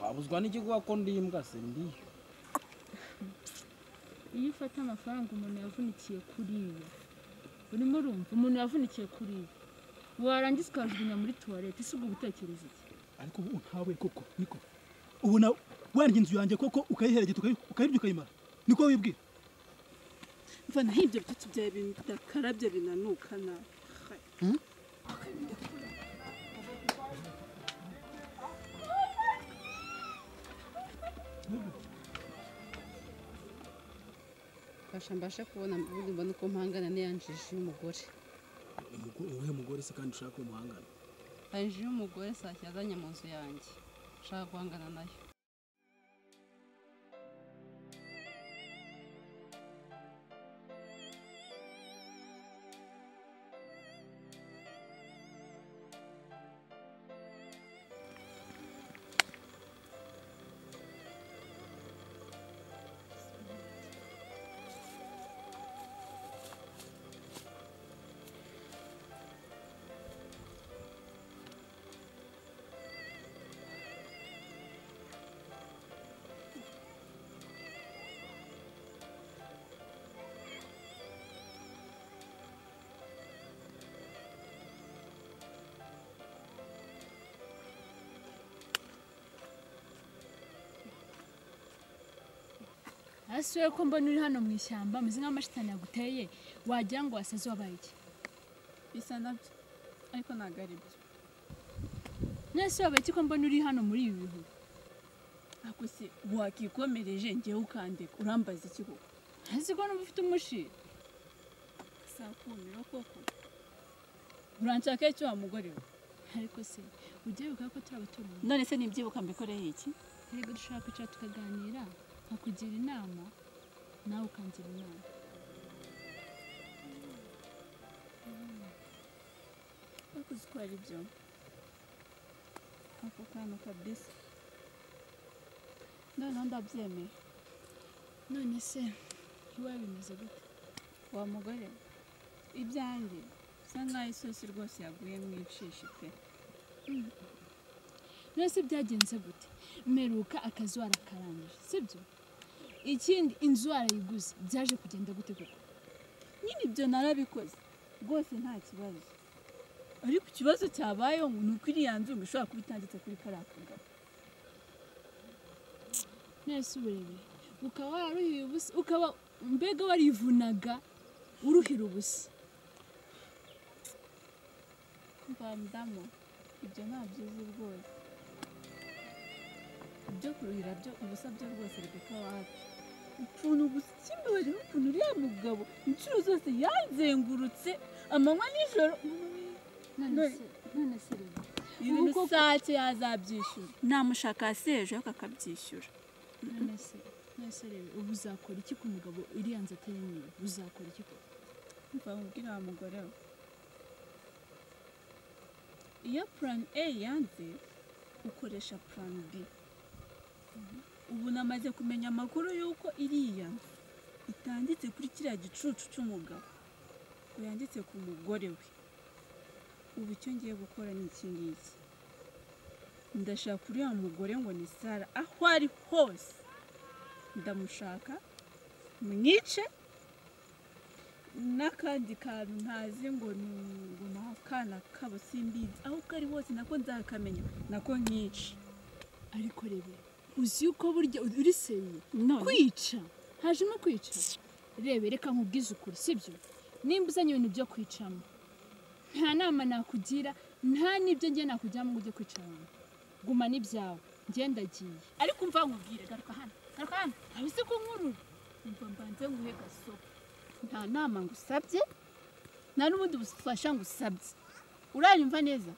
wabuzwa n'ikiguha ko ndi imbwa se ndi iyo ufata amafaranga umuntu yavunikiye kuriya urimo urumva umuntu yavunikiye kuriya warangiza ukajugunya muri toilette isi ubwo gutekereza iki ariko ubu ntawe koko niko ubona wandya inzu yanjye koko ukayiheregeta ukayirya ukayimara niko wibwira mva naho ibyo bitatu byawe bidakarabye binanuka nabi mbasha kubona ubundi mbona uko mpangana n'iyanjiji y'umugore uwuhe mugore se kandi ushaka umuhangana yanjiji y'umugore saa yazanye mu nzu yanjye ushaka guhangana nayo Asuye ko mbona uri hano mu ishyamba muzi nk'amashitani yaguteye wagira ngo wasaze wabaye iki bisa nabyo ariko ntabwo ari byo nese wabaye iki ko mbona uri hano muri ibi bihu ako se wakikomereje ngewe ukandeka urambaza iki koko hasi ko numva ufite umushi sakumiro koko uranshaka icyo wa mugore we ariko se ugiye wibuka ko turi abaturanyi none se nibyibuka mbikoreye iki rego dushaka kwicara tukaganira nkakugira inama nawe ukangira inama bakuzi ko ari byo ako kantu kabisa noneho ndabyemeye none se iwawe bimeze gute wa mugore ibyanjye bisa nkaho isosi rwose yaguye mu icishe pe none se byagenze gute mperuka akazi warakarangije sibyo ikindi inzu warayiguze byaje kugenda gute koko nyine ibyo narabikoze rwose nta kibazo ariko ikibazo cyabayeho ngo ni uko iriya nzu ishobora kuba itanditse kuri kariya kagabo nese urebe ukaba wararuhiye ubusa ukaba mbega warivunaga uruhira ubusa mvamdamo ibyo ntabyo uzi rwose ibyo kuruhira byo ubusa byo rwose rebeka wapi ukuntu gusa ikimbabariho ukuntu uriya mugabo inshuro zose yazengurutse amanywa nijoro none se rebe ibintu sake yazabyishyura namushaka sejo akabyishyura none se rebe ubu uzakora iki ku mugabo iriya nzu atari niwe uzakora iki koko mva mubwira wa mugore we iyo plan A yanze ukoresha plan B ubu namaze kumenya amakuru y'uko iriya itanditse kuri kiriya gicucu cy'umugabo ngo yanditse ku mugore we ubu icyo ngiye gukora ni iki ngiki ndashaka uriya mugore ngo ni Sara aho ari hose ndamushaka mwice n'akandi kantu ntazi ngo ni akana kabo simbizi aho kari hose nako nzakamenya nako nkice ariko rebe uzi yuko burya uri seriye kwica hajemo kwica rebe reka nkubwize ukuri sibyo nimba uzanye ibintu byo kwicamo nta nama nakugira nta n'ibyo ngiye nakujyamo ngo ujye kwica abantu guma n'ibyawe ngenda agiye ariko umva nkubwire garuka hano ntabise ko nkurura umva mbanze nguhe gasopo nta nama ngusabye nta n'ubundi bufasha ngusabye uranyumva neza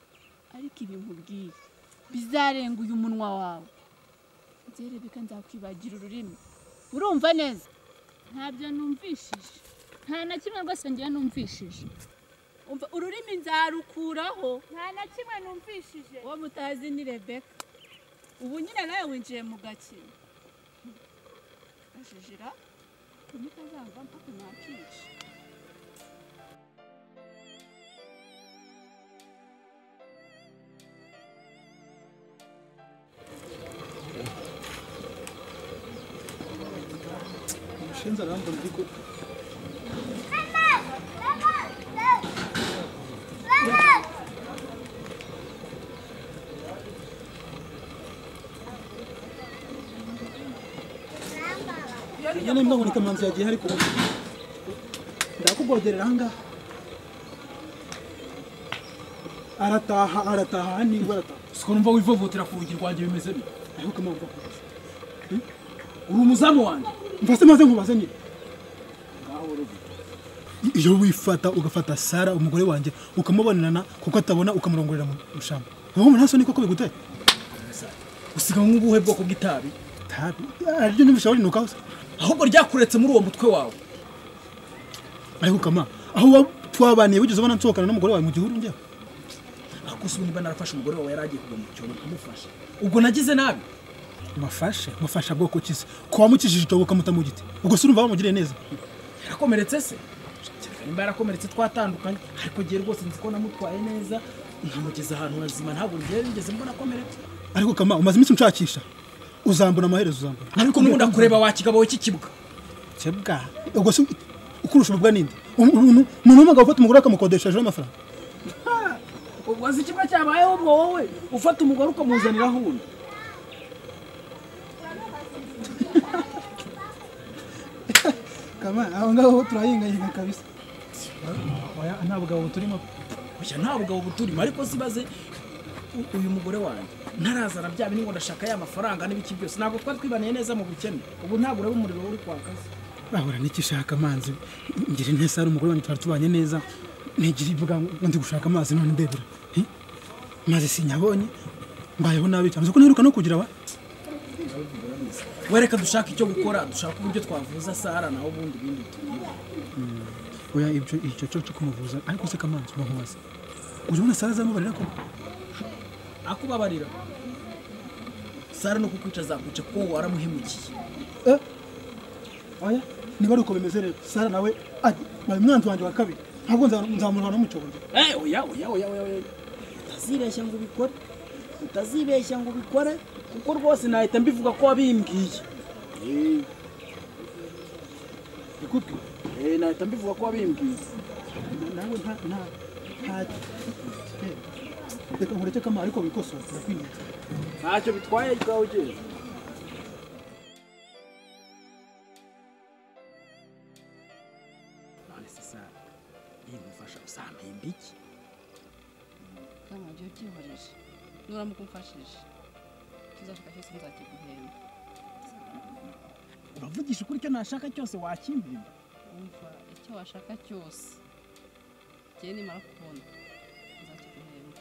ariko ibi nkubwiye bizarenga uyu munwa wawe nzerebeka nzakwibagira ururimi urumva neza ntabyo numvishije nta na kimwe rwose ngiye numvishije umva ururimi nzarukuraho nta na kimwe numvishije uwo mutazi ni Rebeka ubu nyine nawe winjiye mu gakino ajijira ntikazava mpaka nakica Shenza arambona ariko Yana mbona Kamanzi yagiye ariko ndakugoderera hanga arataha ni barata siko numva wivovotera ku rugi rwanjye bimeze bite ariko Kamanzi uri umuzamu wanjye mfase maze nkubaze nyine ngaho rubi iyo wifata ugafata Sara umugore wanjye ukamubonana kuko atabona ukamurongorera mu mushamba ubu ntaso niko ko biguteye usiga nk'ubuhe bwoko bw'itabi tabi aryo nibishawuri nuka ahubwo ryakuretse muri uwo mutwe wawe ariko Kama aho twabaniye wigeze ubona nsokana n'umugore wawe mu gihuru njye akusubu niba narafashe umugore wawe yaragiye kugwa mu cyobo kumufasha ubwo nagize nabi mufasha bwoko kize ko wamukijije icyobo kamuta mu giti ubwo se urumva bamugiriye neza yarakomeretse se nimba yarakomeretse twatandukanye ariko giye rwose nzi ko namutwaye neza nkamugeza ahantu hazima ntabwo ngeze mbona akomeretse ariko Kama umaze iminsi unshakisha uzambona amaherezo uzambona ariko nubundi akureba wa kigabo we kikibwa kibwa ubwo se ukurusha ubwa ninde umuntu umugabo ufata umugore akamukodesha ejo amafaranga ubwo azi ikibwa cyabayeho ubwo wowe ufata umugore ukamuzanira hundi Kama aho ngaho turayingayinga kabisa oya nta bugabo turimo oya nta bugabo buturimo ariko sibaze uyu mugore wanjye ntarazana bya bini ngo ndashaka ya mafaranga n'ibiki byose ntabwo twibaniye neza mu bukene ubu ntabwo ureba umuriro uri kwakaza bahora n'ikishaka amazi ngira intesa ari umugore wanjye tubanye neza ntigira ivuga ngo ndi gushaka amazi none ndebera maze sinyabonye mbayeho nabi cyane ko ntiruka no kugira wa wereka dushaka icyo gukora dushaka uburyo twavuza Sara naho ubundi bindi tubiye oya icyo cyo kumuvuza ariko se Kamanzi bamubaza urabona Sara zamubarira ko akubabarira Sara no kukwica zakwica ko waramuhemukiye oya niba ari uko bimeze rero Sara nawe ati baye mwanzi wanjye wa kabiri ntabwo nzamuhana mu cyobo oya utazibeshya ngo ubikore kuko rwose nahita mbivuga ko wabimbwiye nahita mbivuga ko wabimbwiye nawe reka nkureke Kama ariko bikosora turakwinjiza ntacyo bitwaye ikawe ugeze none se Sara iyi ngufasha uzampemba iki Kama byo byihorije nuramuka umfashije tuzashaka cyose nzakiguhemba uravugisha ukuri icyo nashaka cyose wakimbira umva icyo washaka cyose njye nimara kubona nzakiguhemba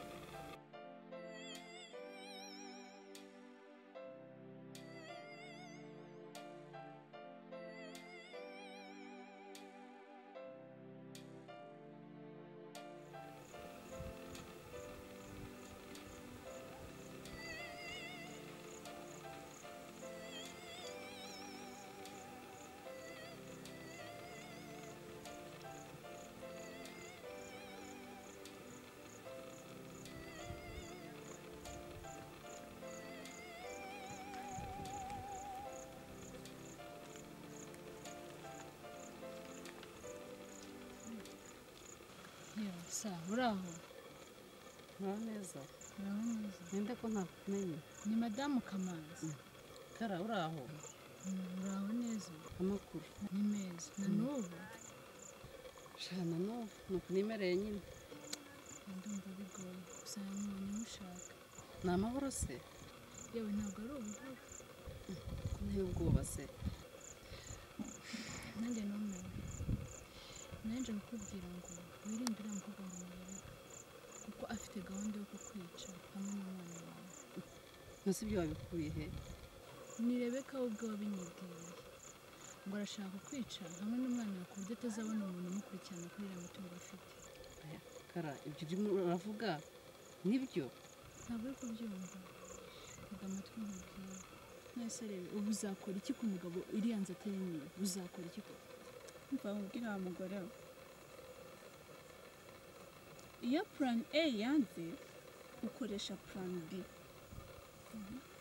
Sa uraho uraho neza ninde ko ntakumenye ni madamu Kamanzi Kara uraho uraho neza amakuru ni meza na n'ubu shana no nuko nimereye nyine ndumva bigoye gusa nyuma mushaka ni amahoro se yewe ntabwo ari ubuhoro nteye ubwoba se nanjye numiwe nanjye kukubwira ngo wirinde uriya mukobwa ngo murebe kuko afite gahunda yo kukwica hamwe n'umwana wawe ntuse ibyo wabikuye he ni Rebeka we ubwe wabinyibwiye ngo arashaka kukwica hamwe n'umwana wawe ku buryo atazabona umuntu umukurikirana kuri iriya mitungo afite Kara ibyo urimo uravuga nibyo ntabwo uri kubyumva tega amatwi nkubwire mwese rebe ubu uzakora iki ku mugabo iriya nzu atari niwe uzakora iki koko mva nkubwira wa mugore we iyo plan A yanze ukoresha plan B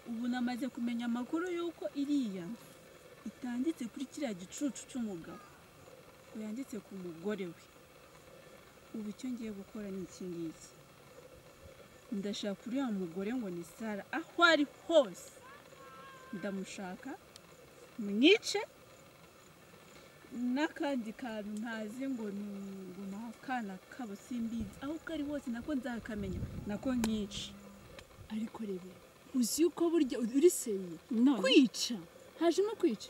ubu namaze kumenya amakuru y'uko iriya itanditse kuri kiriya gicucu cy'umugabo ngo yanditse ku mugore we. Ubu icyo ngiye gukora ni iki ngiki, ndashaka uriya mugore ngo ni Sara, aho ari hose ndamushaka mwice, n'akandi kantu ntazi ngo ni akana kabo simbizi, aho kari hose nako nzakamenya nako nkice. ariko rebe uzi yuko burya uri seye kwica hajemo kwica.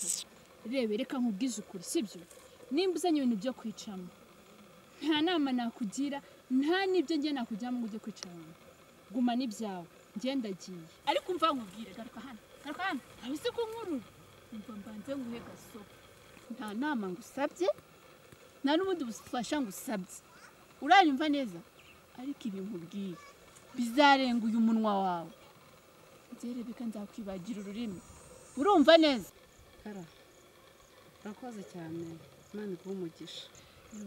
Rebe reka nkubwize ukuri sibyo, nimba uzanye ibintu byo kwicamo nta nama nakugira, nta n'ibyo ngiye nakujyamo ngo ujye kwica abantu. Guma n'ibyawe ngenda giye. Ariko umva nkubwire, garuka hano abisi ko nkuru umva mbanze nguhe gasopo. Nta nama ngusabye, nta n'ubundi bufasha ngusabye, uranyumva neza? Ariko ibi nkubwiye bizarenga uyu munwa wawe, nzerebeka nzakwibagira ururimi, urumva neza? Kara urakoze cyane, Imana iguhe umugisha.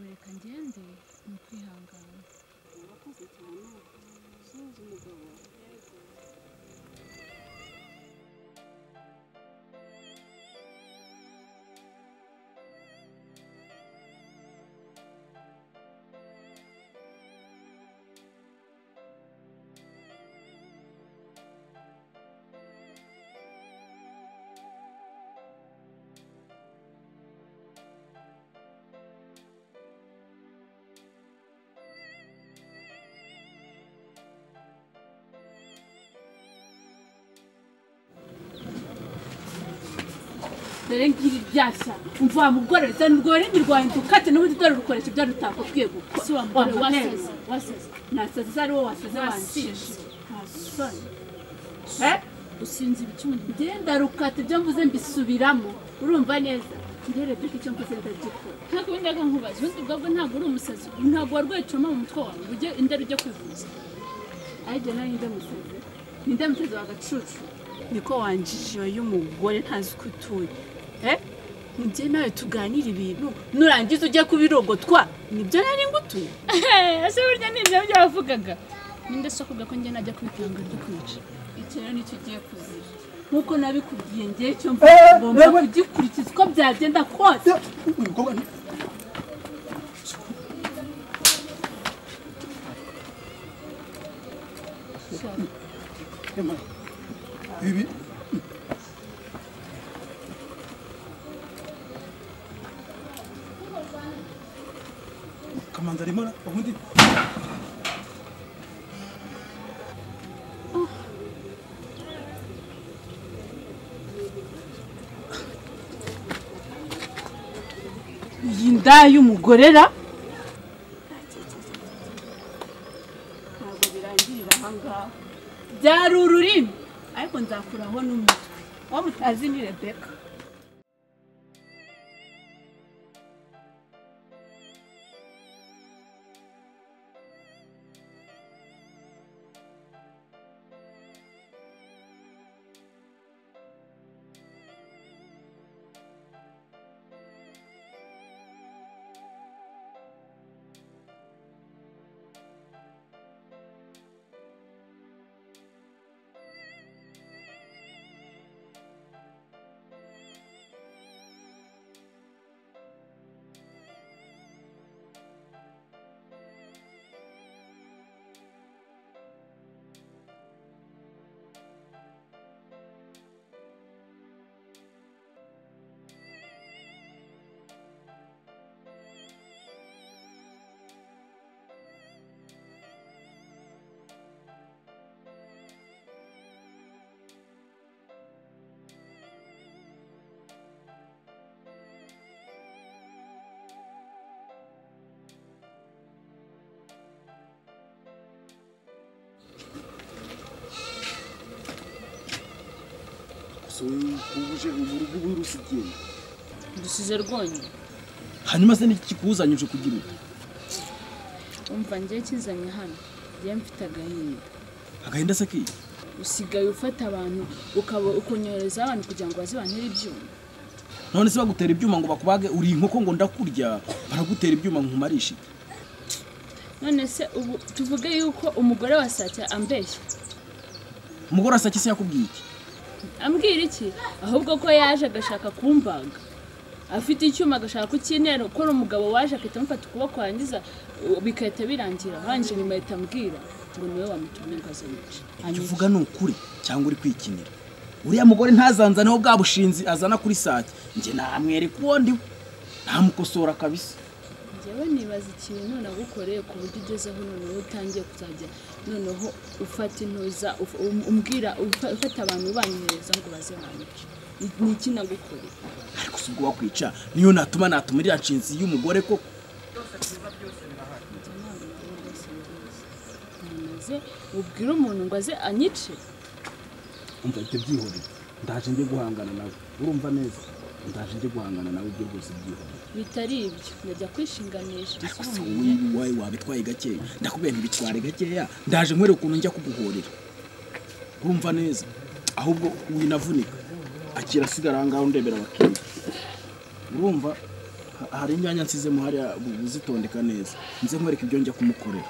Reka ngende ni ukwihangana. Urakoze cyane subiza umugabo. Dore ngiri byashya umva mugoreza n'urwore ndirwaye ndukate n'ubundi dore rukoresha ibyo rutakubwiye gukora. Si wa mugore wasaze nasaze ari wowe wasaze wanshije. usinzi ibicumbi Ngenda rukate ibyo mvuze mbisubiramo, urumva neza? Nderebye ko icyo mvuze ndagikora. ntabwo windaga nkubaza ubundi bwabwo ntabwo uri umusazi, ntabwo warwaye trauma mu mutwe wawe ujye indera ujye kwivuza. Ajye nawe ninde musazi wa gacucu niko wanjije y'umugore ntazi ko utuye. Mujye nawe tuganira ibintu nurangiza ujye kubirogotwa, nibyo nari ngutuye. Ese burya ni ibyo byavugaga, ninde so kuvuga ko njye najya kwitanga ryo kwica. Icyo rero nicyo ugiye kuzira, nkuko nabikubwiye ngiye cyo ngomba kugikurikiza uko byagenda kose. Ibi Kamanzi arimo ubundi iyi nda y'umugorera ntabwo birangirira aha ngaha, byari ururimi ariko nzakuraho n'umutwe. Waba utazi ni Rebeka. ubuje urugo burusigiye Dusize rwonye. hanyuma se niki kikuzanyije kugira ute? Umva ngiye kizanye hano, ngiye mfite agahinda. Agahinda se ki? Usigaye ufata abantu ukonyoreza abantu kugira ngo bazibanire ibyuma. None se bagutera ibyuma ngo bakubage uri inkoko ngo ndakurya, baragutera ibyuma nkumarisha. None se ubu tuvuge yuko umugore wa Satya ambeshya. Umugore asake se yakubwiye iki? ambwira iki ahubwo ko yaje agashaka kumbaga afite icyuma agashaka kukinera uko umugabo waje akahita amufata ukuboko yangiza bikahita birangira hanje nyuma ahita ambwira ngo niwe wamutumye ngo azanice icyo uvuga ni ukuri cyangwa uri kwikinira uriya mugore ntazanzaneho bwa bushinzi azana kuri sake njye namwereka uwo ndiwe ntamukosora kabisa njyewe nibaza ikintu nagukoreye ku buryo ugezeho noneho utangiye kuzajya noneho ufata intuza umbwira ufata abantu banyohereza ngo baze banyice ni iki nagukoreye ariko si ubwo wakwica niyo natuma iriya nshinzi y'umugore koko ubwira umuntu ngo aze anyice umva ibyo byihoreye ndaje njye guhangana nawe urumva neza ndaje njye guhangana nawe ibyo rwose byihoreye bitari ibyo ndajya kwishinganisha wowe wabitwaye gakeya ndakubwira ntibitware gakeya ndaje nkwereka ukuntu njya kuguhorera urumva neza ahubwo winavunika akira sigara ngaho ndebera abakiriya urumva hari inyanya nsizemo hariya uzitondeka neza nze nkwereka ibyo njya kumukorera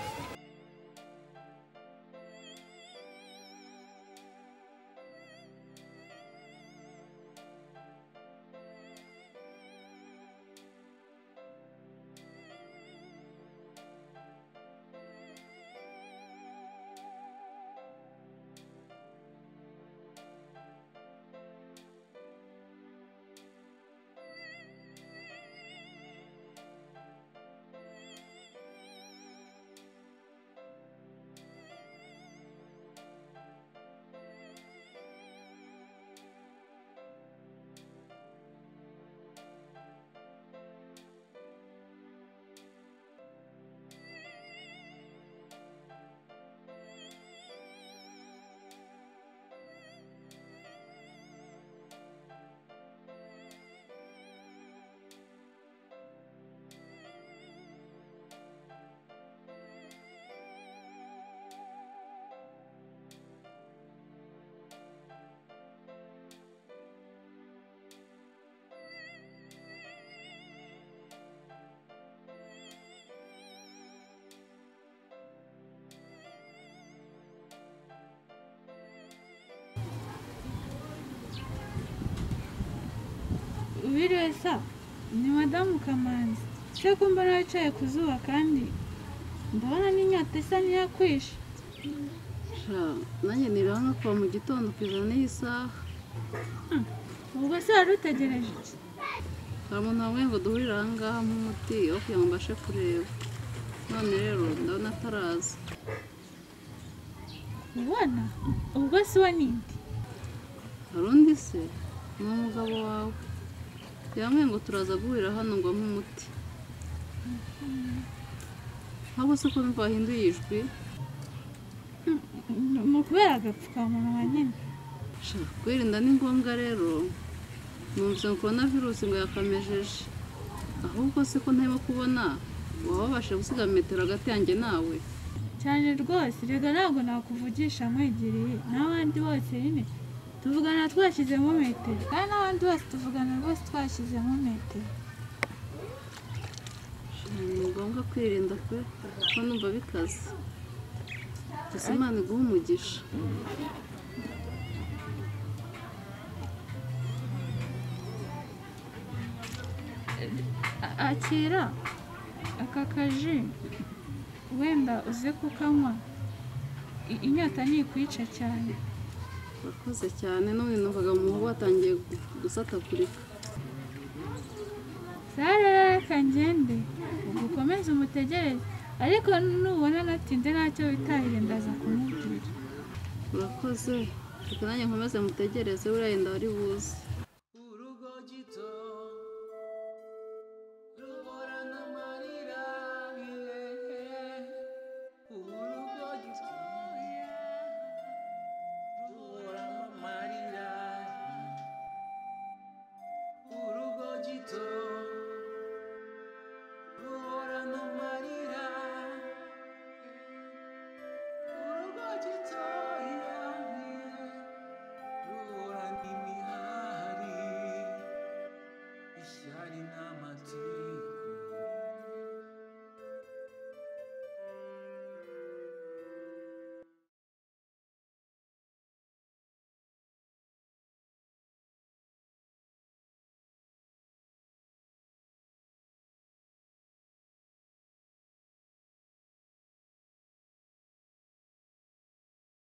Ubiriwe sa ni madamu Kamanzi cyo kumba naciye ku zuba kandi ndabona n'inyota isa n'iyakwishe nanjye nirabona kuva mu gitondo kugeza n'iyi saha ubwo se wari utegereje iki hari umuntu wambaye ngo duhurire aha ngaha nk'umuti wo kugira ngo mbashe kureba none rero ndabona ataraza ubona ubwo si we ninde hari undi se ni umugabo wawe yambwiye ngo turaza guhurira hano ngo nk'umuti ahubwo se ko numva wahinduye ijwi ni ukubera agapfukamunwa nyine kwirinda ni ngombwa rero numvise ngo korona virusi ngo yakamejeje ahubwo se ko ntarimo kubona waba wabasha gusiga metero hagati yanjye nawe cyane rwose rega ntabwo nakuvugisha mwigiriye n'abandi bose nyine tuvugana twashyizemo metero kandi n'abandi bose tuvugana rwose twashyizemo metero ni ngombwa kwirinda pe kuko numva bikaze gusa Imana iguha umugisha akira aka kaji wenda uze kukanywa inyota ntikwica cyane urakoze cyane n'ubu numvaga mu muhogo watangiye gusatagurika sare reka ngende ubwo ukomeze umutegereze ariko nubona natinze ntacyo witahire ndaza kumubwira urakoze reka nanjye nkomeze mutegereze buriya yenda wari buze